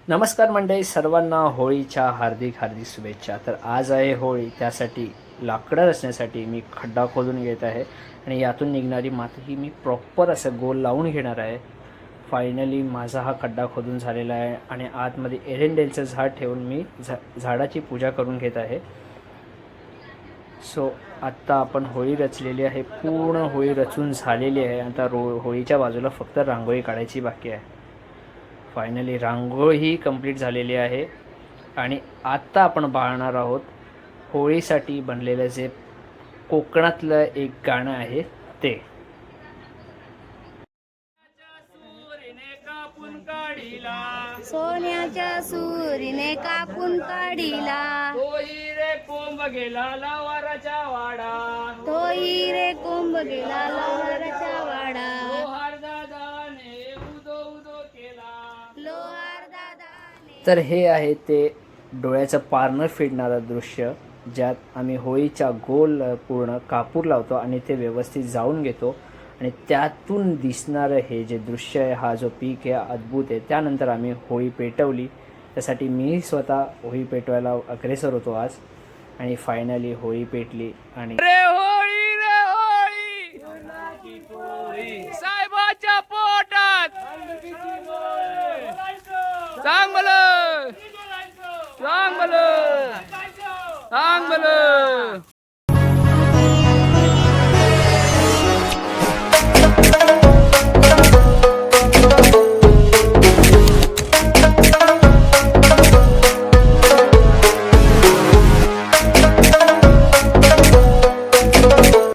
नमस्कार मंडळी, सर्वांना होळीच्या हार्दिक हार्दिक शुभेच्छा. तर आज आहे होळी, त्यासाठी लाकडं रचण्यासाठी मी खड्डा खोदून घेत आहे आणि यातून निघणारी माती ही मी प्रॉपर असं गोल लावून घेणार आहे. फायनली माझा हा खड्डा खोदून झालेला आहे आणि आतमध्ये एरंडेलचं झाड ठेवून मी झाडाची पूजा करून घेत आहे. सो आत्ता आपण होळी रचलेली आहे, पूर्ण होळी रचून झालेली आहे. आता होळीच्या बाजूला फक्त रांगोळी काढायची बाकी आहे. फायनली रांगोळी कंप्लीट झालेली आहे आणि आत्ता आपण पाहणार आहोत होळीसाठी बनलेलं जे कोकणातलं एक गाणं आहे ते. सोन्याच्या सुरीने कापून काढिला, तोही रे कोंब गेला लवाराच्या वाडा, तोही रे कोंब गेला लोहाराच्या वाडा, लोहार दादाने उदो उदो केला. लोहार दादाने. तर हे आहे ते डोळ्याचं पारणं फिरणारं दृश्य, ज्यात आम्ही होळीच्या गोल पूर्ण कापूर लावतो आणि ते व्यवस्थित जाळून घेतो आणि त्यातून दिसणारं हे जे दृश्य आहे, हा जो पीक आहे अद्भुत आहे. त्यानंतर आम्ही होळी पेटवली. त्यासाठी मी स्वतः होळी पेटवायला अग्रेसर होतो आज आणि फायनली होळी पेटली आणि रे होळी साहेबाच्या पोटात चांगलं चांगलं चांगलं.